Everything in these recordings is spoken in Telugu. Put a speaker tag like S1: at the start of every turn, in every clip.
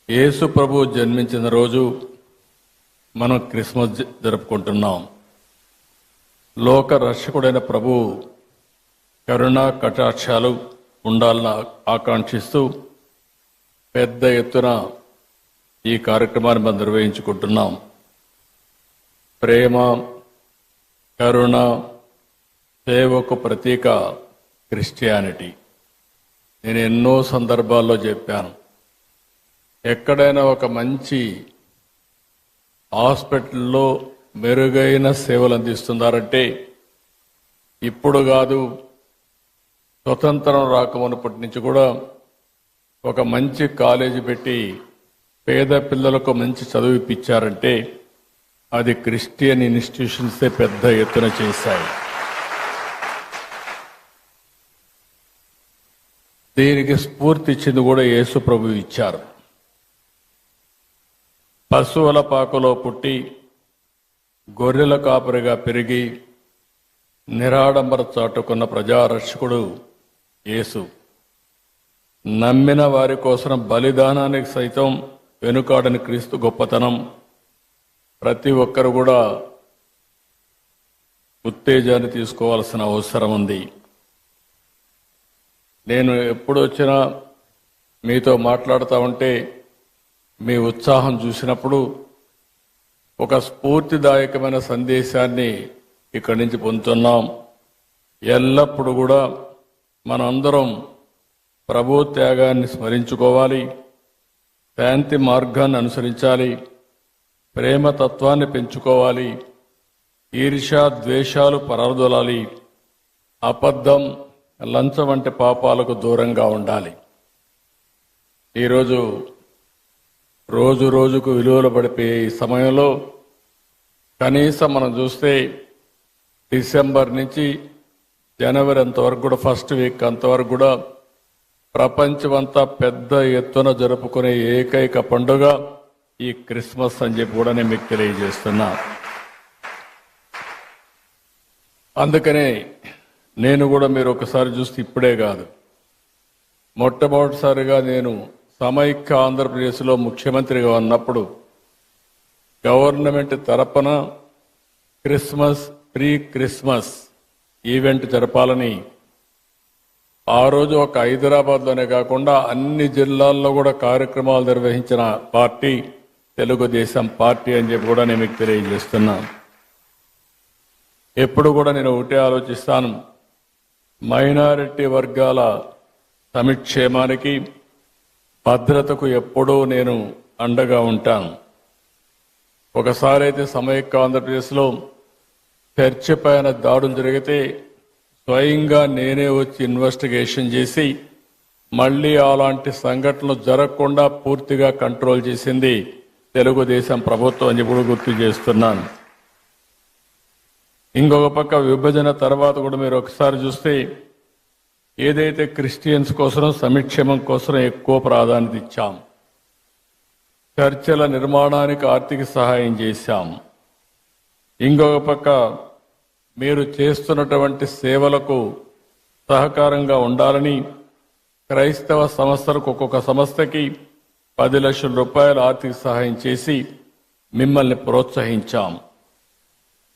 S1: యేసు ప్రభు జన్మించిన రోజు మనం క్రిస్మస్ జరుపుకుంటున్నాం. లోక రక్షకుడైన ప్రభు కరుణా కటాక్షాలు ఉండాలని ఆకాంక్షిస్తూ పెద్ద ఎత్తున ఈ కార్యక్రమాన్ని మనం నిర్వహించుకుంటున్నాం. ప్రేమ, కరుణ, సేవకు ప్రతీక క్రిస్టియానిటీ. నేను ఎన్నో సందర్భాల్లో చెప్పాను, ఎక్కడైనా ఒక మంచి హాస్పిటల్లో మెరుగైన సేవలు అందిస్తున్నారంటే ఇప్పుడు కాదు, స్వతంత్రం రాకమునప్పటి నుంచి కూడా ఒక మంచి కాలేజీ పెట్టి పేద పిల్లలకు మంచి చదువు ఇప్పించారంటే అది క్రిస్టియన్ ఇన్స్టిట్యూషన్సే పెద్ద ఎత్తున చేశాయి. దీనికి స్ఫూర్తి ఇచ్చింది కూడా యేసు ప్రభు ఇచ్చారు. పశువుల పాకలో పుట్టి గొర్రెల కాపరిగా పెరిగి నిరాడంబర చాటుకున్న ప్రజారక్షకుడు యేసు. నమ్మిన వారి కోసం బలిదానానికి సైతం వెనుకాడని క్రీస్తు గొప్పతనం ప్రతి ఒక్కరు కూడా ఉత్తేజాన్ని తీసుకోవాల్సిన అవసరం ఉంది. నేను ఎప్పుడు వచ్చినా మీతో మాట్లాడుతూ ఉంటే మీ ఉత్సాహం చూసినప్పుడు ఒక స్ఫూర్తిదాయకమైన సందేశాన్ని ఇక్కడి నుంచి పొందుతున్నాం. ఎల్లప్పుడూ కూడా మనందరం ప్రభు త్యాగాన్ని స్మరించుకోవాలి, శాంతి మార్గాన్ని అనుసరించాలి, ప్రేమతత్వాన్ని పెంచుకోవాలి, ఈర్ష్య ద్వేషాలు పరదొలాలి, అబద్ధం, లంచం వంటి పాపాలకు దూరంగా ఉండాలి. ఈరోజు రోజు రోజుకు విలువలు పడిపోయే ఈ సమయంలో కనీసం మనం చూస్తే డిసెంబర్ నుంచి జనవరి అంతవరకు కూడా ఫస్ట్ వీక్ అంతవరకు కూడా ప్రపంచమంతా పెద్ద ఎత్తున జరుపుకునే ఏకైక పండుగ ఈ క్రిస్మస్ అని చెప్పి కూడా నేను మీకు తెలియజేస్తున్నా. అందుకనే నేను కూడా మీరు ఒకసారి చూస్తే ఇప్పుడే కాదు, మొట్టమొదటిసారిగా నేను సమైక్య ఆంధ్రప్రదేశ్లో ముఖ్యమంత్రిగా ఉన్నప్పుడు గవర్నమెంట్ తరపున ప్రీ క్రిస్మస్ ఈవెంట్ జరపాలని ఆ రోజు ఒక హైదరాబాద్లోనే కాకుండా అన్ని జిల్లాల్లో కూడా కార్యక్రమాలు నిర్వహించిన పార్టీ తెలుగుదేశం పార్టీ అని చెప్పి కూడా నేను మీకు తెలియజేస్తున్నాను. ఎప్పుడు కూడా నేను ఒకటే ఆలోచిస్తాను, మైనారిటీ వర్గాల సంక్షేమానికి భద్రతకు ఎప్పుడూ నేను అండగా ఉంటాను. ఒకసారి అయితే సమైక్య ఆంధ్రప్రదేశ్లో చర్చి పైన దాడులు జరిగితే స్వయంగా నేనే వచ్చి ఇన్వెస్టిగేషన్ చేసి మళ్ళీ అలాంటి సంఘటనలు జరగకుండా పూర్తిగా కంట్రోల్ చేసింది తెలుగుదేశం ప్రభుత్వం అని ఇప్పుడు గుర్తు చేస్తున్నాను. ఇంకొక పక్క విభజన తర్వాత కూడా మీరు ఒకసారి చూస్తే ఏదైతే క్రిస్టియన్స్ కోసం సంక్షేమం కోసం ఎక్కువ ప్రాధాన్యత ఇచ్చాం, చర్చల నిర్మాణానికి ఆర్థిక సహాయం చేశాం. ఇంకొక పక్క మీరు చేస్తున్నటువంటి సేవలకు సహకారంగా ఉండాలని క్రైస్తవ సంస్థలకు ఒక్కొక్క సంస్థకి 10 లక్షల రూపాయల ఆర్థిక సహాయం చేసి మిమ్మల్ని ప్రోత్సహించాం.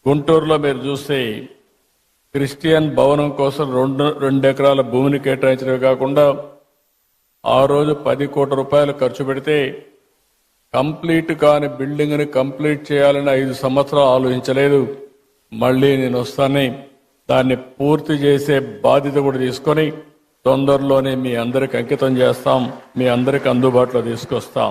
S1: గుంటూరులో మీరు చూస్తే క్రిస్టియన్ భవనం కోసం 2 ఎకరాల భూమిని కేటాయించడమే కాకుండా ఆ రోజు 10 కోట్ల రూపాయలు ఖర్చు పెడితే కంప్లీట్ కాని బిల్డింగ్ని కంప్లీట్ చేయాలని 5 సంవత్సరాలు ఆలోచించలేదు. మళ్ళీ నేను వస్తానే దాన్ని పూర్తి చేసే బాధ్యత కూడా తీసుకొని తొందరలోనే మీ అందరికి అంకితం చేస్తాం, మీ అందరికి అందుబాటులో తీసుకొస్తాం.